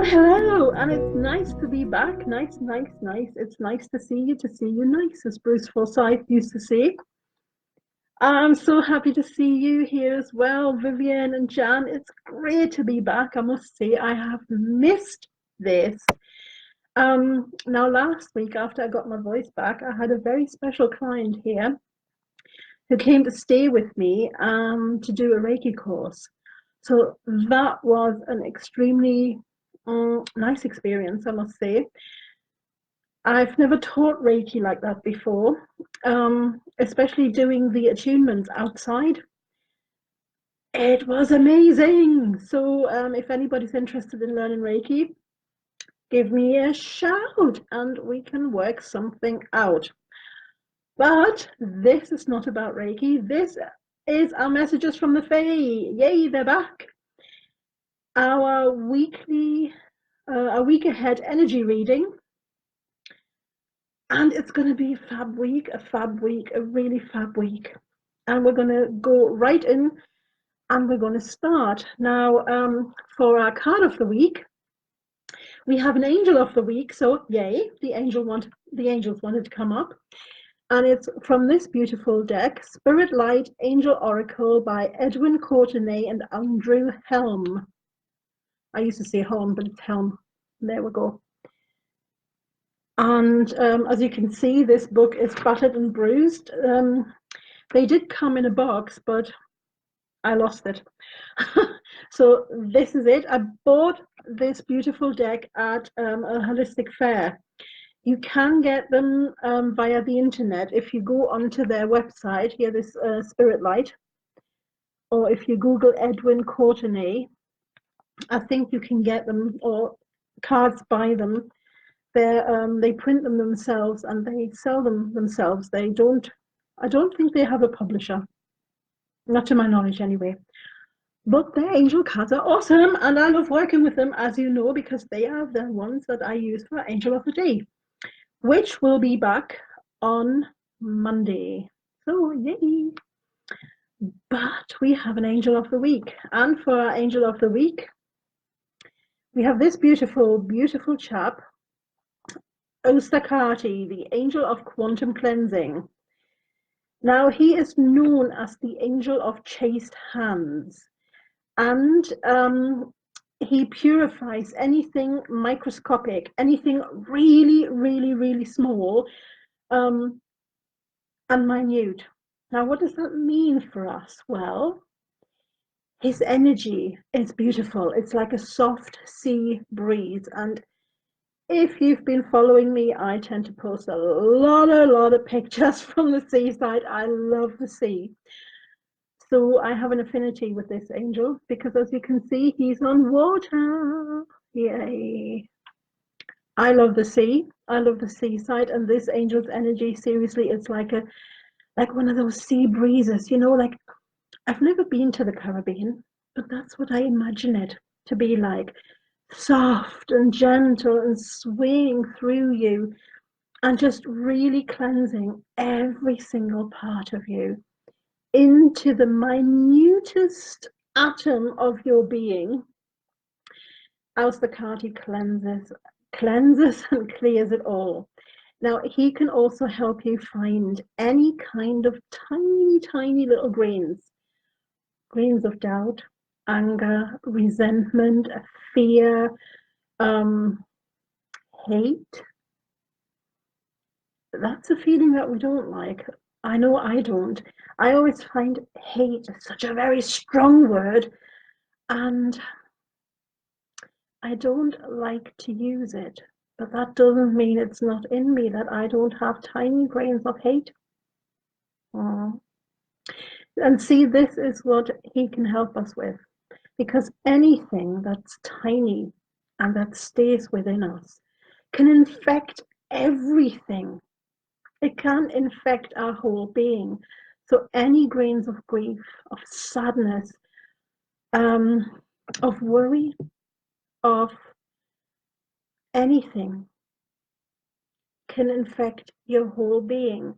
Well, hello, and it's nice to be back. Nice, nice, nice. It's nice to see you nice, as Bruce Forsyth used to say. I'm so happy to see you here as well, Vivian and Jan. It's great to be back. I must say, I have missed this. Now last week, after I got my voice back, I had a very special client here who came to stay with me to do a Reiki course. So that was an extremely nice experience, I must say. I've never taught Reiki like that before, especially doing the attunements outside. It was amazing. So if anybody's interested in learning Reiki, give me a shout and we can work something out. But this is not about Reiki. This is our messages from the Fae. Yay, they're back. Our weekly, a week ahead energy reading. And it's going to be a really fab week. And we're going to go right in and we're going to start. Now, for our card of the week, we have an angel of the week. So yay, the angels wanted to come up. And it's from this beautiful deck, Spirit Light Angel Oracle by Edwin Courtenay and Andrew Helm. I used to say Helm, but it's Helm. There we go. And as you can see, this book is battered and bruised. They did come in a box, but I lost it. So this is it. I bought this beautiful deck at a holistic fair. You can get them via the internet if you go onto their website. Here, this Spirit Light, or if you Google Edwin Courtenay, I think you can get them, or cards by them. They print them themselves and they sell them themselves. I don't think they have a publisher, not to my knowledge anyway. But their angel cards are awesome and I love working with them, as you know, because they are the ones that I use for Angel of the Day, which will be back on Monday. So yay! But we have an angel of the week, and for our angel of the week, we have this beautiful, beautiful chap, Oustacati, the angel of quantum cleansing. Now, he is known as the angel of chaste hands, and he purifies anything microscopic, anything really, really, really small and minute. Now, what does that mean for us? Well, his energy is beautiful. It's like a soft sea breeze, and if you've been following me, I tend to post a lot of pictures from the seaside. I love the sea. So I have an affinity with this angel because, as you can see, he's on water. Yay. I love the sea. I love the seaside, and this angel's energy, seriously, it's like one of those sea breezes, you know, like I've never been to the Caribbean, but that's what I imagine it to be like. Soft and gentle and swaying through you and just really cleansing every single part of you into the minutest atom of your being. Oustacati cleanses and clears it all. Now, he can also help you find any kind of tiny little grains of doubt, anger, resentment, fear, hate. That's a feeling that we don't like. I know I don't. I always find hate such a very strong word, and I don't like to use it. But that doesn't mean it's not in me, that I don't have tiny grains of hate. And see, this is what he can help us with. Because anything that's tiny and that stays within us can infect everything. It can infect our whole being. So any grains of grief, of sadness, of worry, of anything can infect your whole being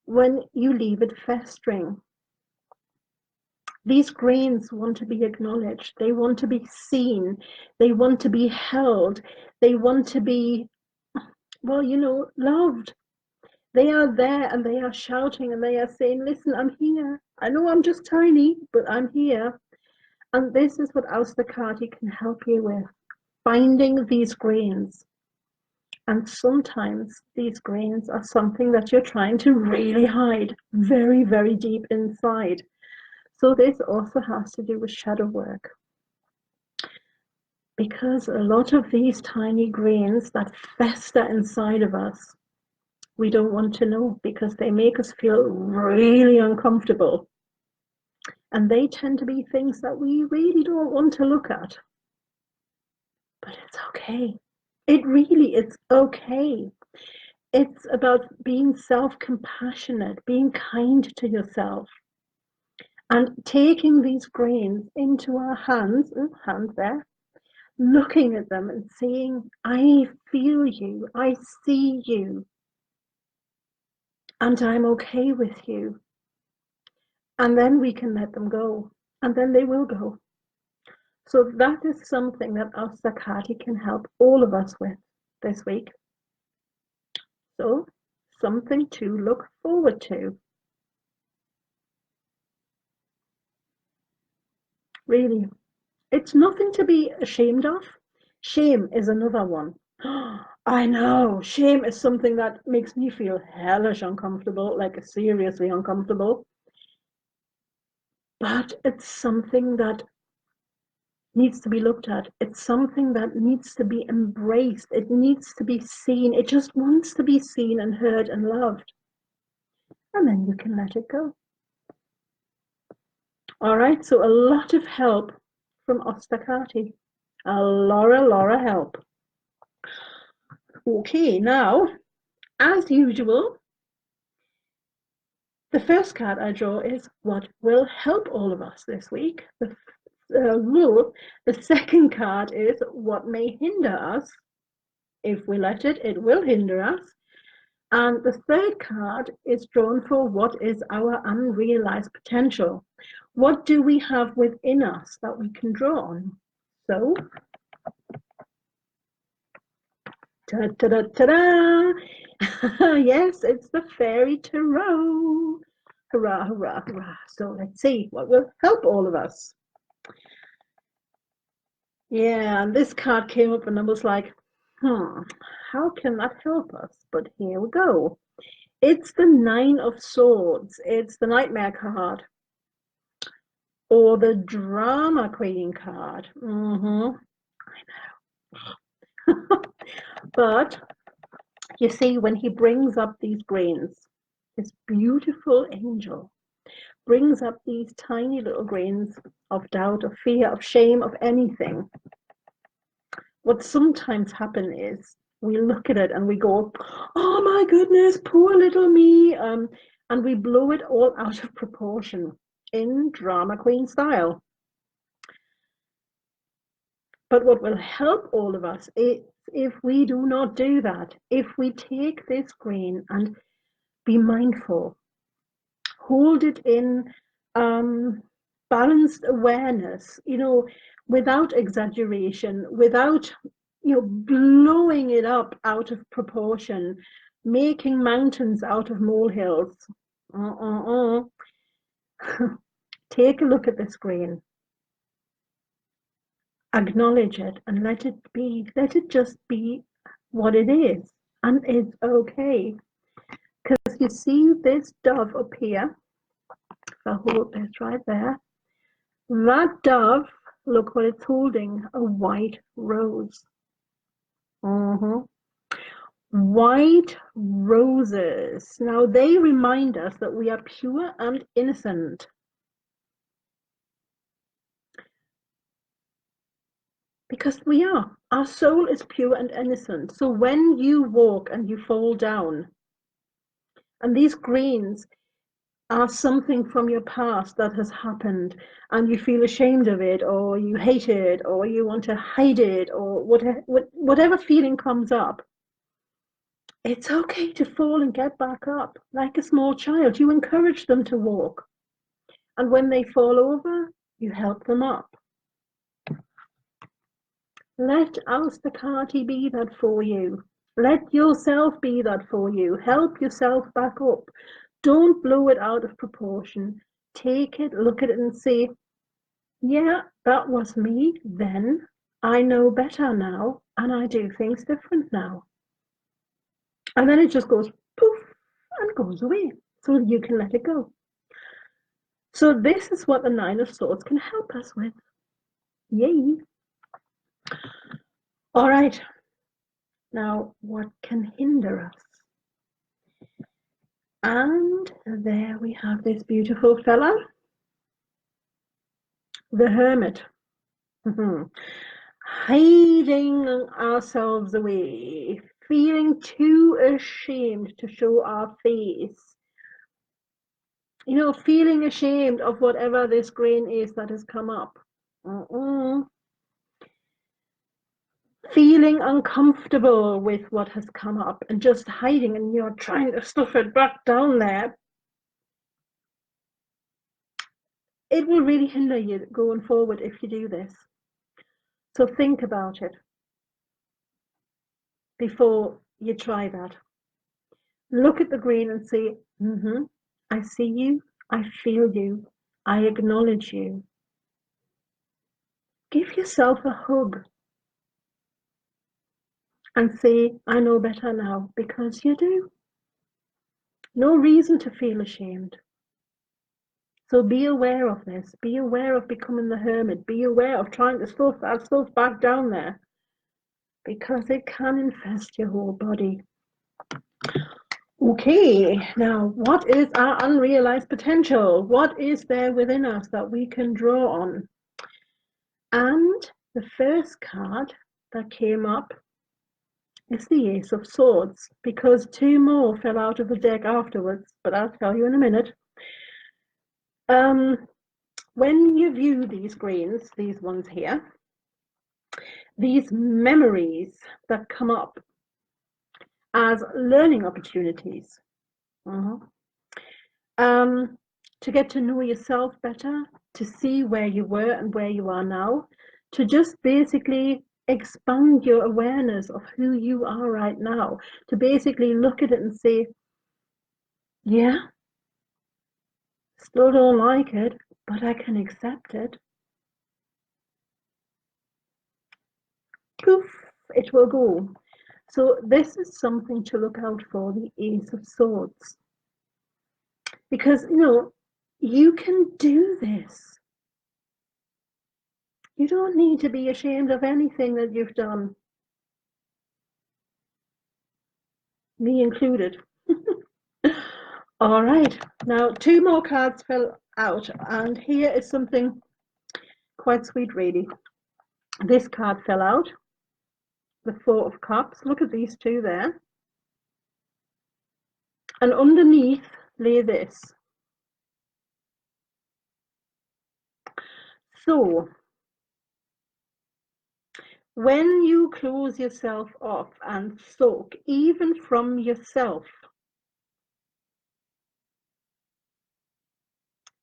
when you leave it festering. These grains want to be acknowledged. They want to be seen. They want to be held. They want to be, well, loved. They are there and they are shouting and they are saying, listen, I'm here. I know I'm just tiny, but I'm here. And this is what Oustacati can help you with, finding these grains. And sometimes these grains are something that you're trying to really hide very, very deep inside. So this also has to do with shadow work. Because a lot of these tiny grains that fester inside of us, we don't want to know because they make us feel really uncomfortable. And they tend to be things that we really don't want to look at. But it's okay. It's okay. It's about being self-compassionate, being kind to yourself, and taking these grains into our hands there, looking at them and saying, I feel you, I see you, and I'm okay with you. And then we can let them go, and then they will go. So that is something that Oustacati can help all of us with this week. So something to look forward to. Really, it's nothing to be ashamed of. Shame is another one. I know, shame is something that makes me feel hellish uncomfortable, like seriously uncomfortable. But it's something that needs to be looked at. It's something that needs to be embraced. It needs to be seen. It just wants to be seen and heard and loved. And then you can let it go. All right, so a lot of help from Oustacati. A lot of help. Okay, now, as usual, the first card I draw is what will help all of us this week. The second card is what may hinder us. If we let it, it will hinder us. And the third card is drawn for what is our unrealized potential. What do we have within us that we can draw on? So, ta-da-ta-da! Yes, it's the fairy tarot. Hurrah, hurrah, hurrah. So let's see what will help all of us. Yeah, and this card came up and I was like, how can that help us? But here we go. It's the Nine of Swords. It's the Nightmare card. Or the Drama Queen card. I know. But you see, when he brings up these grains, this beautiful angel brings up these tiny little grains of doubt, of fear, of shame, of anything. What sometimes happens is we look at it and we go, oh my goodness, poor little me. And we blow it all out of proportion in drama queen style. But what will help all of us is if we do not do that, if we take this grain and be mindful, hold it in balanced awareness, without exaggeration, without, blowing it up out of proportion, making mountains out of molehills. Take a look at this grain. Acknowledge it and let it be. Let it just be what it is. And it's okay. Because you see this dove up here. If I hold this right there. That dove, look what it's holding, a white rose. White roses. Now they remind us that we are pure and innocent. Because we are. Our soul is pure and innocent. So when you walk and you fall down, and these greens are something from your past that has happened, and you feel ashamed of it, or you hate it, or you want to hide it, or whatever feeling comes up, it's okay to fall and get back up. Like a small child, you encourage them to walk. And when they fall over, you help them up. Let Oustacati be that for you. Let yourself be that for you. Help yourself back up. Don't blow it out of proportion. Take it, look at it and say, yeah, that was me then. I know better now and I do things different now. And then it just goes poof and goes away so you can let it go. So this is what the Nine of Swords can help us with. Yay. All right. Now, what can hinder us? And there we have this beautiful fella, the Hermit. Hiding ourselves away, feeling too ashamed to show our face. You know, feeling ashamed of whatever this grain is that has come up. Feeling uncomfortable with what has come up and just hiding, and you're trying to stuff it back down there. It will really hinder you going forward if you do this. So think about it before you try that. Look at the grain and say, I see you, I feel you, I acknowledge you. Give yourself a hug and say, I know better now, because you do. No reason to feel ashamed. So be aware of this. Be aware of becoming the hermit. Be aware of trying to stuff that stuff back down there, because it can infest your whole body. Okay, now what is our unrealized potential? What is there within us that we can draw on? And the first card that came up is the Ace of Swords, because two more fell out of the deck afterwards, but I'll tell you in a minute. When you view these grains, these ones here, these memories that come up as learning opportunities, to get to know yourself better, to see where you were and where you are now, to just basically expand your awareness of who you are right now, to basically look at it and say, yeah, still don't like it, but I can accept it. Poof, it will go. So this is something to look out for, the Ace of Swords. Because, you know, you can do this. You don't need to be ashamed of anything that you've done. Me included. All right, now two more cards fell out, and here is something quite sweet, really. This card fell out, the Four of Cups. Look at these two there. And underneath lay this. So, when you close yourself off and sulk, even from yourself,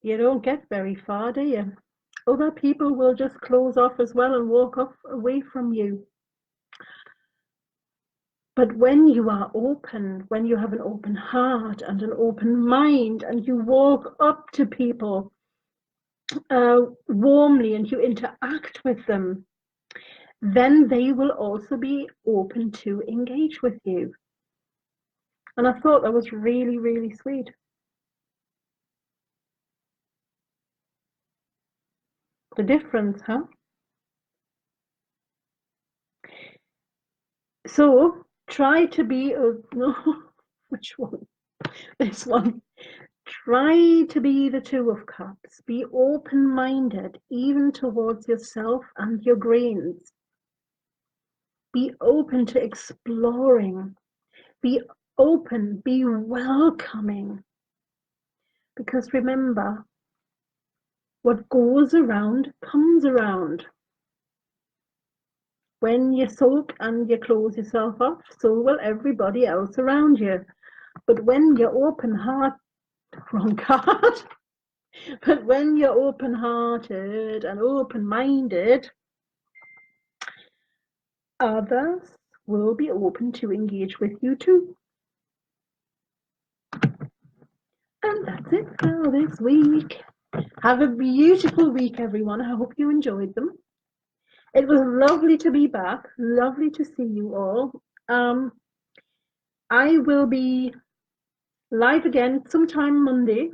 you don't get very far, do you? Other people will just close off as well and walk off away from you. But when you are open, when you have an open heart and an open mind, and you walk up to people warmly and you interact with them, then they will also be open to engage with you. And I thought that was really, really sweet. The difference, huh? So try to be, no, which one? This one. Try to be the Two of Cups. Be open-minded, even towards yourself and your grains. Be open to exploring. Be open, be welcoming. Because remember, what goes around comes around. When you sulk and you close yourself off, so will everybody else around you. But when you're open heart, wrong card. But when you're open-hearted and open-minded, others will be open to engage with you too. And that's it for this week. Have a beautiful week, everyone. I hope you enjoyed them. It was lovely to be back. Lovely to see you all. I will be live again sometime Monday.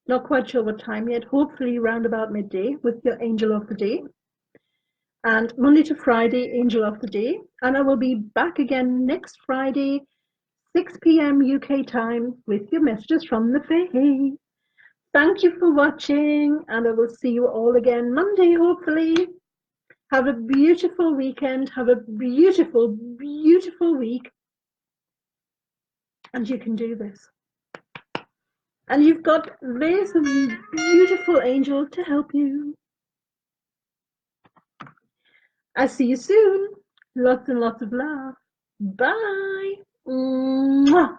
Not quite sure what time yet. Hopefully around about midday with your Angel of the Day. And Monday to Friday, Angel of the Day. And I will be back again next Friday, 6 p.m. UK time with your messages from the Fae. Thank you for watching, and I will see you all again Monday, hopefully. Have a beautiful weekend. Have a beautiful, beautiful week. And you can do this. And you've got this beautiful angel to help you. I'll see you soon. Lots and lots of love. Bye. Mwah.